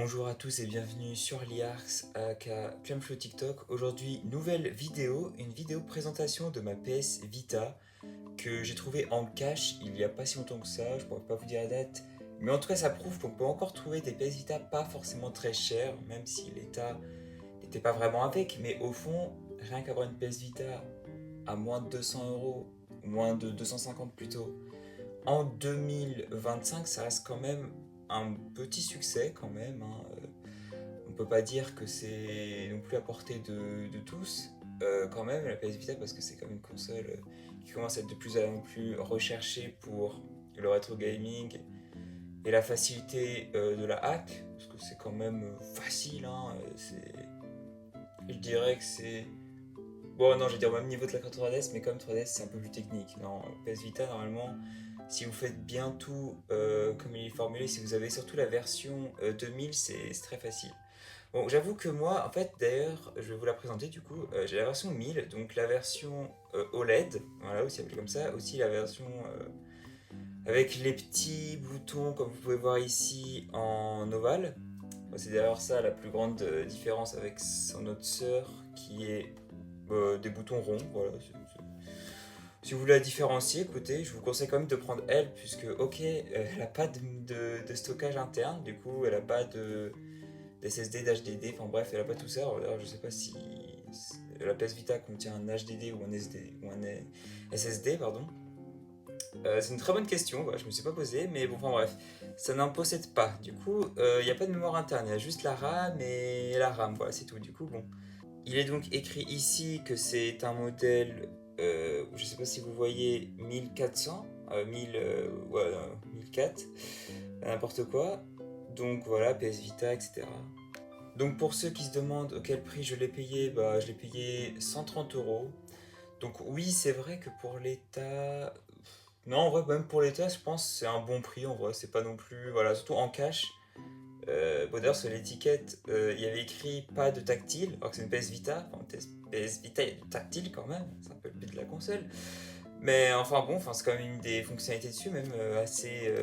Bonjour à tous et bienvenue sur Liarx aka Clamflow TikTok. Aujourd'hui, nouvelle vidéo, une vidéo présentation de ma PS Vita que j'ai trouvée en cash il y a pas si longtemps que ça, je pourrais pas vous dire la date. Mais en tout cas, ça prouve qu'on peut encore trouver des PS Vita pas forcément très chères, même si l'État n'était pas vraiment avec. Mais au fond, rien qu'avoir une PS Vita à moins de 200 euros, moins de 250 plutôt, en 2025, ça reste quand même un petit succès quand même, hein. On peut pas dire que c'est non plus à portée de tous, quand même, la PS Vita, parce que c'est quand même une console qui commence à être de plus en plus recherchée pour le rétro gaming et la facilité de la hack, parce que c'est quand même facile, hein, je dirais que c'est... Bon, non, je vais dire au même niveau de la 3DS, mais comme 3DS, c'est un peu plus technique. Non, PS Vita, normalement, si vous faites bien tout comme il est formulé, si vous avez surtout la version 2000, c'est très facile. Bon, j'avoue que moi, en fait, d'ailleurs, je vais vous la présenter du coup. J'ai la version 1000, donc la version OLED, voilà, aussi appelée comme ça. Aussi la version avec les petits boutons, comme vous pouvez voir ici, en ovale. Bon, c'est d'ailleurs ça la plus grande différence avec son autre sœur, qui est des boutons ronds. Voilà, si vous voulez la différencier, écoutez, je vous conseille quand même de prendre elle, puisque, ok, elle n'a pas de stockage interne, du coup, elle n'a pas de d'SSD, d'HDD, enfin bref, elle a pas tout ça. Alors, je sais pas si la PS Vita contient un HDD ou un SD ou un SSD, pardon. C'est une très bonne question, voilà, je me suis pas posé, mais bon, enfin bref, ça n'en possède pas. Du coup, il n'y a pas de mémoire interne, il y a juste la RAM et la RAM, voilà, c'est tout. Du coup, bon. Il est donc écrit ici que c'est un modèle, je sais pas si vous voyez, 1400, 1000, ouais, 1004, n'importe quoi. Donc voilà, PS Vita, etc. Donc pour ceux qui se demandent quel prix je l'ai payé, bah je l'ai payé 130 euros. Donc oui, c'est vrai que pour l'État... Non, en vrai, même pour l'État, je pense que c'est un bon prix, en vrai, c'est pas non plus... Voilà, surtout en cash. Bon, d'ailleurs, sur l'étiquette, il y avait écrit pas de tactile, alors que c'est une PS Vita. Enfin, PS Vita, il y a du tactile quand même, c'est un peu le but de la console. Mais enfin bon, enfin, c'est quand même une des fonctionnalités dessus, même assez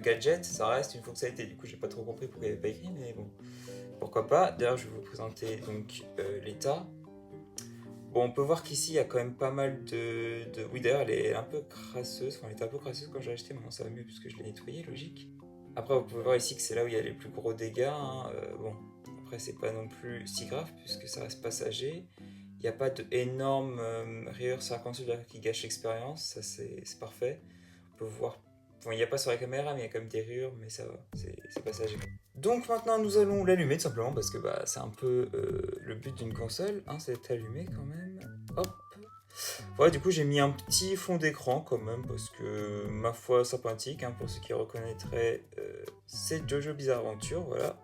gadget, ça reste une fonctionnalité. Du coup, j'ai pas trop compris pourquoi il n'y avait pas écrit, mais bon, pourquoi pas. D'ailleurs, je vais vous présenter donc l'état. Bon, on peut voir qu'ici, il y a quand même pas mal Oui, d'ailleurs, elle est un peu crasseuse. Enfin, elle était un peu crasseuse quand j'ai acheté, maintenant ça va mieux puisque je l'ai nettoyée, logique. Après, vous pouvez voir ici que c'est là où il y a les plus gros dégâts, hein. Bon, après, c'est pas non plus si grave puisque ça reste passager. Il n'y a pas d'énormes rayures sur la console qui gâchent l'expérience, ça c'est parfait. On peut voir... Bon, il n'y a pas sur la caméra, mais il y a quand même des rayures, mais ça va, c'est passager. Donc maintenant, nous allons l'allumer tout simplement parce que bah, c'est un peu le but d'une console, hein, c'est d'être allumé quand même. Hop. Ouais, du coup, j'ai mis un petit fond d'écran quand même parce que, ma foi, sympathique, hein, pour ceux qui reconnaîtraient, c'est Jojo Bizarre Adventure, voilà.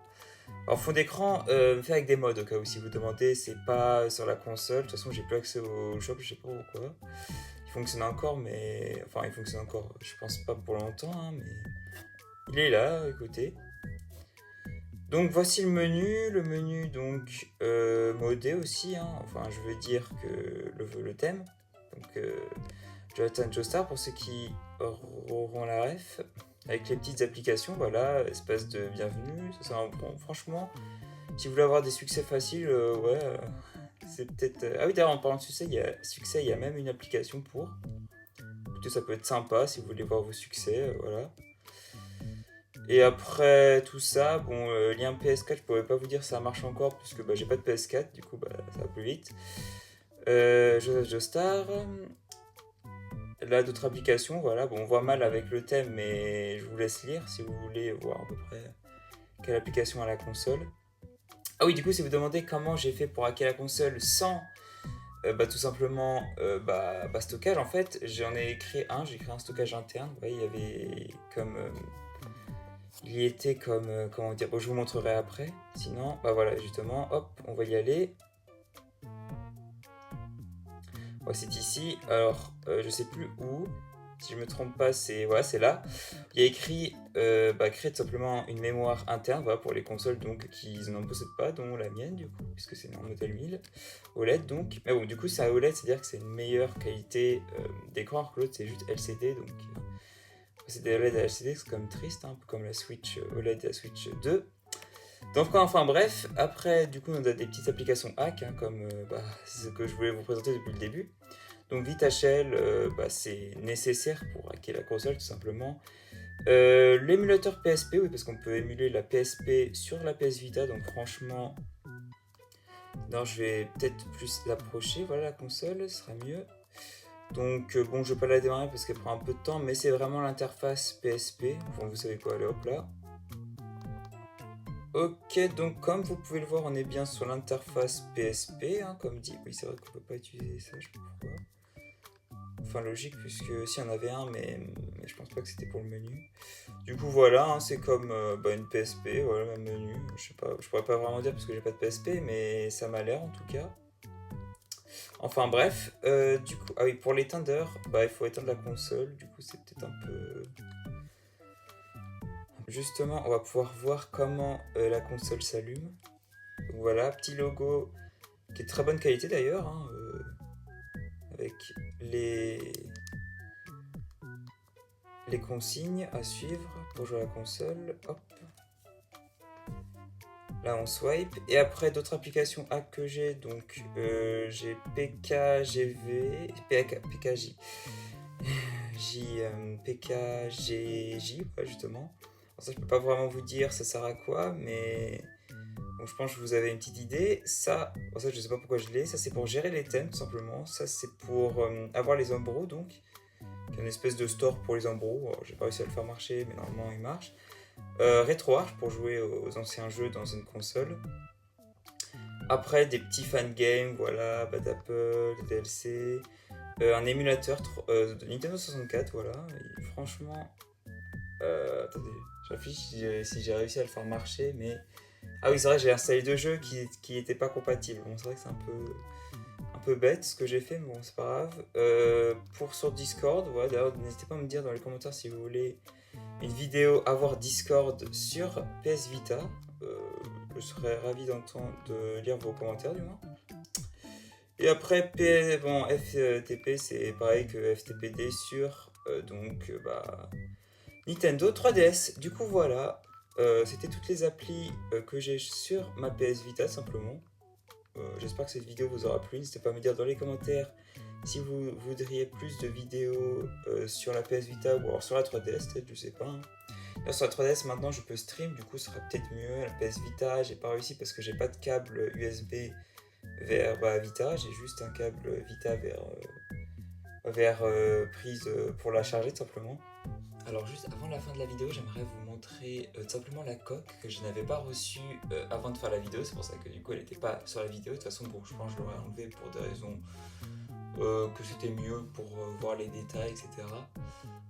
Alors, fond d'écran fait avec des mods, au cas où si vous demandez, c'est pas sur la console. De toute façon, j'ai plus accès au shop, je sais pas pourquoi. Il fonctionne encore, mais. Enfin, il fonctionne encore, je pense pas pour longtemps, hein, mais. Il est là, écoutez. Donc, voici le menu donc modé aussi, hein. Enfin, je veux dire que le thème. Donc, Jonathan Joestar, pour ceux qui auront la ref, avec les petites applications, voilà, espace de bienvenue, ça c'est un bon, franchement. Si vous voulez avoir des succès faciles, ouais, c'est peut-être. Ah oui, d'ailleurs, en parlant de succès, il y a même une application pour. Écoutez, ça peut être sympa si vous voulez voir vos succès, voilà. Et après tout ça, bon, lien PS4, je pourrais pas vous dire si ça marche encore, puisque bah, j'ai pas de PS4, du coup, bah, ça va plus vite. Joseph Joestar. Là, d'autres applications, voilà. Bon, on voit mal avec le thème, mais je vous laisse lire si vous voulez voir à peu près quelle application a la console. Ah oui, du coup, si vous demandez comment j'ai fait pour hacker la console sans bah, tout simplement stockage, en fait, j'en ai créé un, j'ai créé un stockage interne. Vous voyez, il y avait comme. Il y était comme. Comment dire. Bon, je vous montrerai après. Sinon, bah voilà, justement, hop, on va y aller. Ouais, c'est ici. Alors, je sais plus où. Si je me trompe pas, c'est voilà, c'est là. Il y a écrit créer tout simplement une mémoire interne, voilà, pour les consoles donc qui n'en possèdent pas, dont la mienne du coup, puisque c'est un modèle 1000 OLED donc. Mais bon, du coup, c'est un OLED, c'est-à-dire que c'est une meilleure qualité d'écran, alors que l'autre c'est juste LCD donc C'est des OLED LCD, c'est quand même triste, hein, un peu comme la Switch OLED et la Switch 2. Donc enfin bref, après du coup on a des petites applications hack, hein, comme c'est ce que je voulais vous présenter depuis le début. Donc VitaShell, c'est nécessaire pour hacker la console tout simplement. L'émulateur PSP, oui, parce qu'on peut émuler la PSP sur la PS Vita, donc franchement, non, je vais peut-être plus l'approcher, voilà la console, ce sera mieux. Donc bon, je vais pas la démarrer parce qu'elle prend un peu de temps, mais c'est vraiment l'interface PSP, enfin vous savez quoi, allez hop là. Ok, donc comme vous pouvez le voir, on est bien sur l'interface PSP, hein, comme dit. Oui, c'est vrai qu'on peut pas utiliser ça, je sais pas pourquoi. Enfin logique, puisque si on avait un, mais je pense pas que c'était pour le menu. Du coup voilà, hein, c'est comme une PSP, voilà, un menu. Je sais pas, je pourrais pas vraiment dire parce que j'ai pas de PSP, mais ça m'a l'air en tout cas. Enfin bref, du coup, ah oui, pour l'éteindre, il faut éteindre la console, du coup c'est peut-être un peu... Justement, on va pouvoir voir comment la console s'allume. Donc voilà, petit logo qui est de très bonne qualité d'ailleurs, hein, avec les consignes à suivre pour jouer à la console. Hop. Là on swipe. Et après d'autres applications hack que j'ai, donc j'ai PKGV, PKJ, PKGJ, ouais, justement. Alors ça je peux pas vraiment vous dire ça sert à quoi, mais bon, je pense que vous avez une petite idée. Ça, bon, ça je sais pas pourquoi je l'ai. Ça c'est pour gérer les thèmes tout simplement. Ça c'est pour avoir les embrouilles donc. Qui est une espèce de store pour les embrouilles. J'ai pas réussi à le faire marcher, mais normalement il marche. RetroArch pour jouer aux anciens jeux dans une console. Après des petits fangames, voilà, Bad Apple, des DLC. Un émulateur de Nintendo 64, voilà. Et franchement, attendez, je réfléchis si j'ai réussi à le faire marcher, mais... Ah oui, c'est vrai, j'ai installé deux jeux qui n'étaient pas compatibles. Bon, c'est vrai que c'est un peu bête ce que j'ai fait, mais bon, c'est pas grave. Pour sur Discord, voilà, d'ailleurs, n'hésitez pas à me dire dans les commentaires si vous voulez une vidéo avoir Discord sur PS Vita. Je serais ravi de lire vos commentaires du moins. Et après, FTP, c'est pareil que FTPD sur Nintendo 3DS. Du coup, voilà. C'était toutes les applis que j'ai sur ma PS Vita simplement. J'espère que cette vidéo vous aura plu. N'hésitez pas à me dire dans les commentaires si vous voudriez plus de vidéos sur la PS Vita ou alors sur la 3DS, peut-être, je sais pas. Hein. Là, sur la 3DS, maintenant, je peux stream, du coup, ce sera peut-être mieux. La PS Vita, j'ai pas réussi parce que j'ai pas de câble USB vers Vita. J'ai juste un câble Vita vers prise pour la charger, tout simplement. Alors juste avant la fin de la vidéo, j'aimerais vous montrer tout simplement la coque que je n'avais pas reçue avant de faire la vidéo. C'est pour ça que du coup elle n'était pas sur la vidéo. De toute façon, bon, je pense que je l'aurais enlevée pour des raisons que c'était mieux pour voir les détails, etc.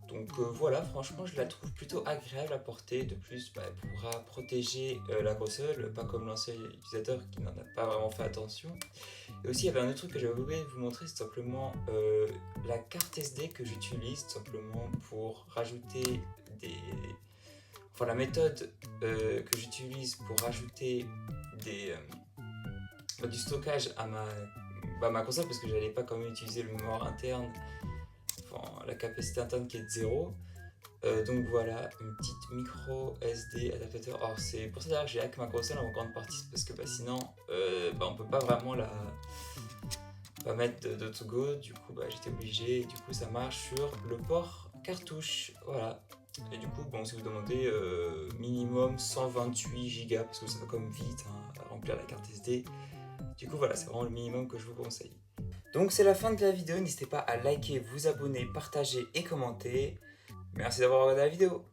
Donc voilà, franchement je la trouve plutôt agréable à porter. De plus, elle pourra protéger la console, pas comme l'ancien utilisateur qui n'en a pas vraiment fait attention. Et aussi, il y avait un autre truc que j'avais oublié de vous montrer, c'est simplement la carte SD que j'utilise tout simplement pour rajouter des... Enfin, la méthode que j'utilise pour rajouter du stockage à ma console, parce que j'allais pas quand même utiliser le mémoire interne, enfin la capacité interne qui est de 0. Donc voilà, une petite micro SD adaptateur. Alors c'est pour ça d'ailleurs que j'ai hack ma console en grande partie, parce que sinon on peut pas vraiment la mettre de to go. Du coup j'étais obligé, et du coup ça marche sur le port cartouche. Voilà. Et du coup si vous demandez minimum 128 Go parce que ça va comme vite à remplir la carte SD. Du coup voilà, c'est vraiment le minimum que je vous conseille. Donc c'est la fin de la vidéo, n'hésitez pas à liker, vous abonner, partager et commenter. Merci d'avoir regardé la vidéo.